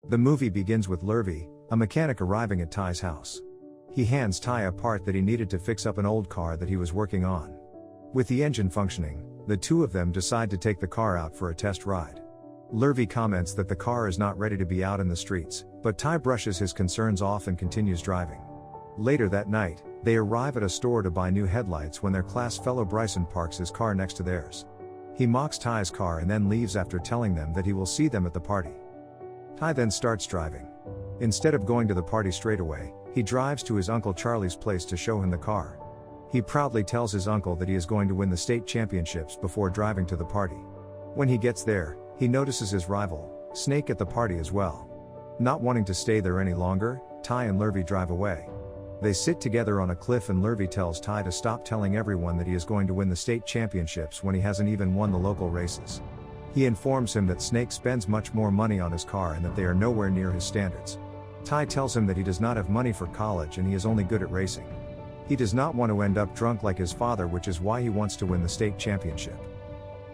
The movie begins with Lurvy, a mechanic, arriving at Ty's house. He hands Ty a part that he needed to fix up an old car that he was working on. With the engine functioning, the two of them decide to take the car out for a test ride. Lurvy comments that the car is not ready to be out in the streets, but Ty brushes his concerns off and continues driving. Later that night, they arrive at a store to buy new headlights when their class fellow Bryson parks his car next to theirs. He mocks Ty's car and then leaves after telling them that he will see them at the party. Ty then starts driving. Instead of going to the party straight away, he drives to his Uncle Charlie's place to show him the car. He proudly tells his uncle that he is going to win the state championships before driving to the party. When he gets there, he notices his rival, Snake, at the party as well. Not wanting to stay there any longer, Ty and Lurvy drive away. They sit together on a cliff and Lurvy tells Ty to stop telling everyone that he is going to win the state championships when he hasn't even won the local races. He informs him that Snake spends much more money on his car and that they are nowhere near his standards. Ty tells him that he does not have money for college and he is only good at racing. He does not want to end up drunk like his father, which is why he wants to win the state championship.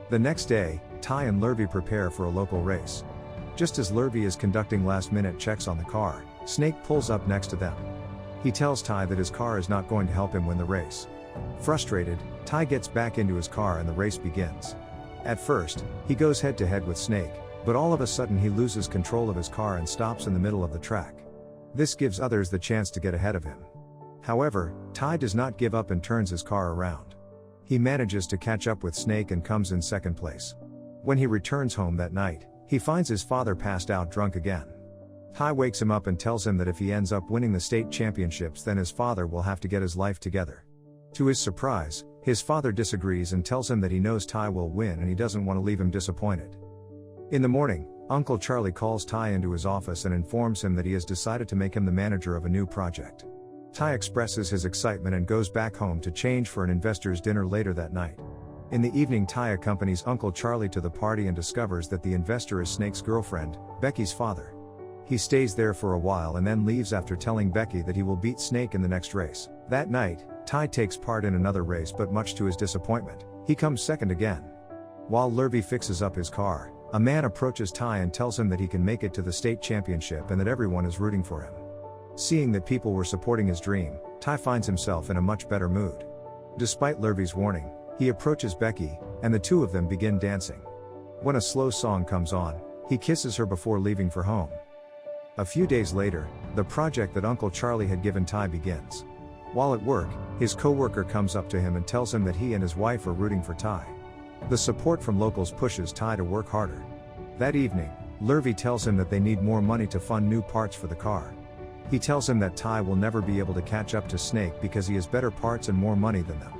The next day, Ty and Lurvy prepare for a local race. Just as Lurvy is conducting last-minute checks on the car, Snake pulls up next to them. He tells Ty that his car is not going to help him win the race. Frustrated, Ty gets back into his car and the race begins. At first, he goes head-to-head with Snake, but all of a sudden he loses control of his car and stops in the middle of the track. This gives others the chance to get ahead of him. However, Ty does not give up and turns his car around. He manages to catch up with Snake and comes in second place. When he returns home that night, he finds his father passed out drunk again. Ty wakes him up and tells him that if he ends up winning the state championships, then his father will have to get his life together. To his surprise, his father disagrees and tells him that he knows Ty will win and he doesn't want to leave him disappointed. In the morning, Uncle Charlie calls Ty into his office and informs him that he has decided to make him the manager of a new project. Ty expresses his excitement and goes back home to change for an investor's dinner later that night. In the evening, Ty accompanies Uncle Charlie to the party and discovers that the investor is Snake's girlfriend, Becky's father. He stays there for a while and then leaves after telling Becky that he will beat Snake in the next race. That night, Ty takes part in another race, but much to his disappointment, he comes second again. While Lurvy fixes up his car, a man approaches Ty and tells him that he can make it to the state championship and that everyone is rooting for him. Seeing that people were supporting his dream, Ty finds himself in a much better mood. Despite Lurvy's warning, he approaches Becky, and the two of them begin dancing. When a slow song comes on, he kisses her before leaving for home. A few days later, the project that Uncle Charlie had given Ty begins. While at work, his co-worker comes up to him and tells him that he and his wife are rooting for Ty. The support from locals pushes Ty to work harder. That evening, Lurvy tells him that they need more money to fund new parts for the car. He tells him that Ty will never be able to catch up to Snake because he has better parts and more money than them.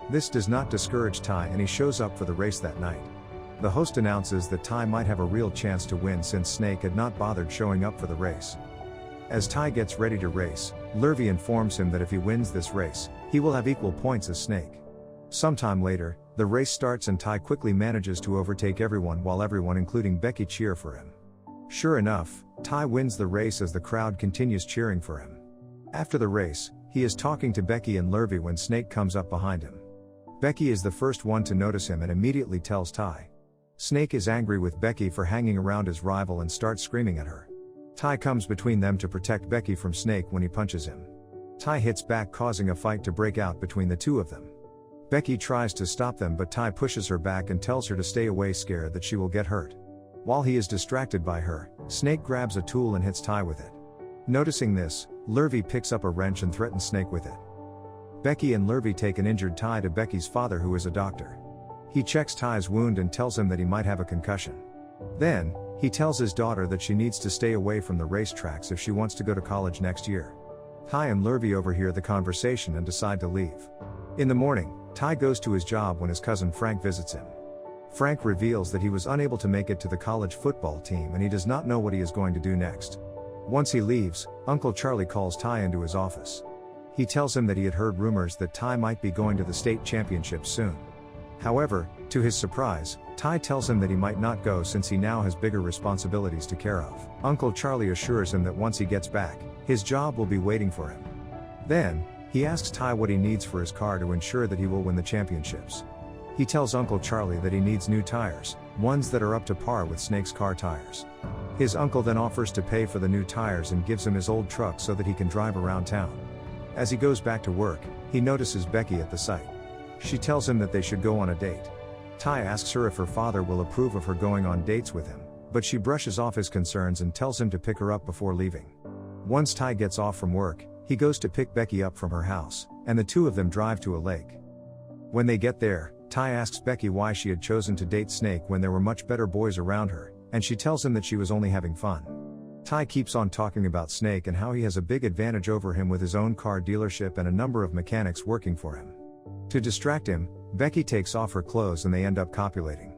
This does not discourage Ty and he shows up for the race that night. The host announces that Ty might have a real chance to win since Snake had not bothered showing up for the race. As Ty gets ready to race, Lurvy informs him that if he wins this race, he will have equal points as Snake. Sometime later, the race starts and Ty quickly manages to overtake everyone while everyone, including Becky, cheer for him. Sure enough, Ty wins the race as the crowd continues cheering for him. After the race, he is talking to Becky and Lurvy when Snake comes up behind him. Becky is the first one to notice him and immediately tells Ty. Snake is angry with Becky for hanging around his rival and starts screaming at her. Ty comes between them to protect Becky from Snake when he punches him. Ty hits back, causing a fight to break out between the two of them. Becky tries to stop them, but Ty pushes her back and tells her to stay away, scared that she will get hurt. While he is distracted by her, Snake grabs a tool and hits Ty with it. Noticing this, Lurvy picks up a wrench and threatens Snake with it. Becky and Lurvy take an injured Ty to Becky's father, who is a doctor. He checks Ty's wound and tells him that he might have a concussion. Then, he tells his daughter that she needs to stay away from the racetracks if she wants to go to college next year. Ty and Lurvy overhear the conversation and decide to leave. In the morning, Ty goes to his job when his cousin Frank visits him. Frank reveals that he was unable to make it to the college football team and he does not know what he is going to do next. Once he leaves, Uncle Charlie calls Ty into his office. He tells him that he had heard rumors that Ty might be going to the state championships soon. However, to his surprise, Ty tells him that he might not go since he now has bigger responsibilities to care of. Uncle Charlie assures him that once he gets back, his job will be waiting for him. Then, he asks Ty what he needs for his car to ensure that he will win the championships. He tells Uncle Charlie that he needs new tires, ones that are up to par with Snake's car tires. His uncle then offers to pay for the new tires and gives him his old truck so that he can drive around town. As he goes back to work, he notices Becky at the site. She tells him that they should go on a date. Ty asks her if her father will approve of her going on dates with him, but she brushes off his concerns and tells him to pick her up before leaving. Once Ty gets off from work, he goes to pick Becky up from her house, and the two of them drive to a lake. When they get there, Ty asks Becky why she had chosen to date Snake when there were much better boys around her, and she tells him that she was only having fun. Ty keeps on talking about Snake and how he has a big advantage over him with his own car dealership and a number of mechanics working for him. To distract him, Becky takes off her clothes and they end up copulating.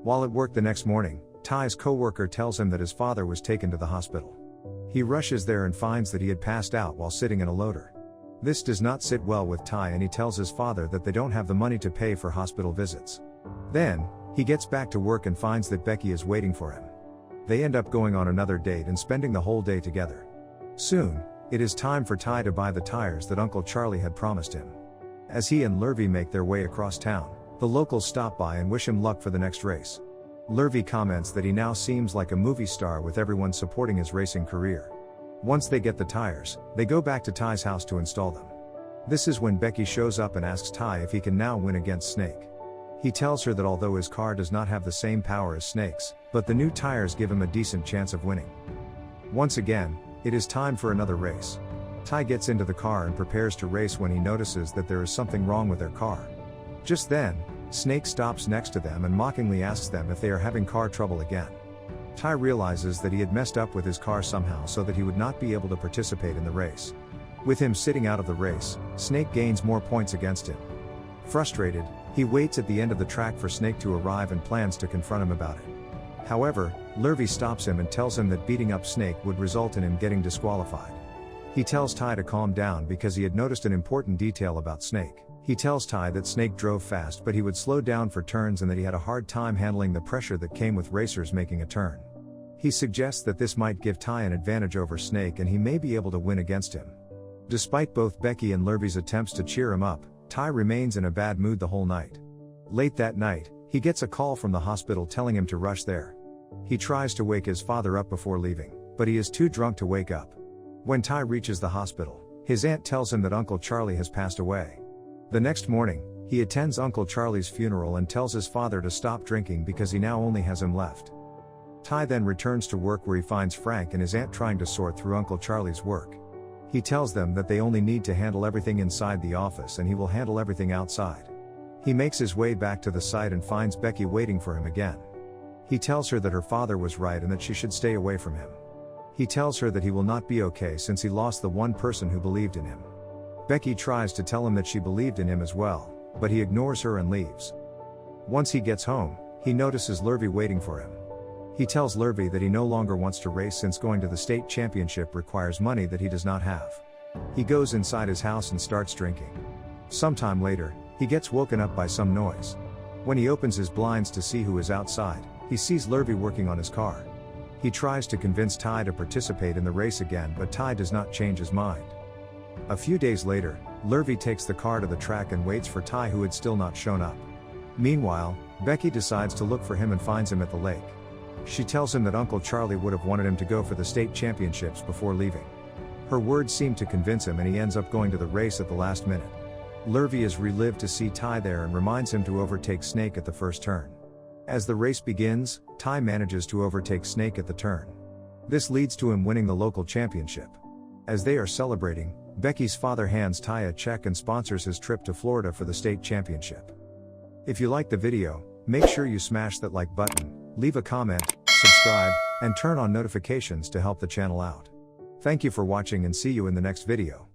While at work the next morning, Ty's co-worker tells him that his father was taken to the hospital. He rushes there and finds that he had passed out while sitting in a loader. This does not sit well with Ty and he tells his father that they don't have the money to pay for hospital visits. Then, he gets back to work and finds that Becky is waiting for him. They end up going on another date and spending the whole day together. Soon, it is time for Ty to buy the tires that Uncle Charlie had promised him. As he and Lurvy make their way across town, the locals stop by and wish him luck for the next race. Lurvy comments that he now seems like a movie star with everyone supporting his racing career. Once they get the tires, they go back to Ty's house to install them. This is when Becky shows up and asks Ty if he can now win against Snake. He tells her that although his car does not have the same power as Snake's, but the new tires give him a decent chance of winning. Once again, it is time for another race. Ty gets into the car and prepares to race when he notices that there is something wrong with their car. Just then, Snake stops next to them and mockingly asks them if they are having car trouble again. Ty realizes that he had messed up with his car somehow so that he would not be able to participate in the race. With him sitting out of the race, Snake gains more points against him. Frustrated, he waits at the end of the track for Snake to arrive and plans to confront him about it. However, Lurvy stops him and tells him that beating up Snake would result in him getting disqualified. He tells Ty to calm down because he had noticed an important detail about Snake. He tells Ty that Snake drove fast but he would slow down for turns and that he had a hard time handling the pressure that came with racers making a turn. He suggests that this might give Ty an advantage over Snake and he may be able to win against him. Despite both Becky and Lurvy's attempts to cheer him up, Ty remains in a bad mood the whole night. Late that night, he gets a call from the hospital telling him to rush there. He tries to wake his father up before leaving, but he is too drunk to wake up. When Ty reaches the hospital, his aunt tells him that Uncle Charlie has passed away. The next morning, he attends Uncle Charlie's funeral and tells his father to stop drinking because he now only has him left. Ty then returns to work where he finds Frank and his aunt trying to sort through Uncle Charlie's work. He tells them that they only need to handle everything inside the office and he will handle everything outside. He makes his way back to the site and finds Becky waiting for him again. He tells her that her father was right and that she should stay away from him. He tells her that he will not be okay since he lost the one person who believed in him. Becky tries to tell him that she believed in him as well, but he ignores her and leaves. Once he gets home, he notices Lurvy waiting for him. He tells Lurvy that he no longer wants to race since going to the state championship requires money that he does not have. He goes inside his house and starts drinking. Sometime later, he gets woken up by some noise. When he opens his blinds to see who is outside, he sees Lurvy working on his car. He tries to convince Ty to participate in the race again, but Ty does not change his mind. A few days later, Lurvy takes the car to the track and waits for Ty, who had still not shown up. Meanwhile, Becky decides to look for him and finds him at the lake. She tells him that Uncle Charlie would have wanted him to go for the state championships before leaving. Her words seem to convince him and he ends up going to the race at the last minute. Lurvy is relieved to see Ty there and reminds him to overtake Snake at the first turn. As the race begins, Ty manages to overtake Snake at the turn. This leads to him winning the local championship. As they are celebrating, Becky's father hands Ty a check and sponsors his trip to Florida for the state championship. If you liked the video, make sure you smash that like button, leave a comment, subscribe, and turn on notifications to help the channel out. Thank you for watching and see you in the next video.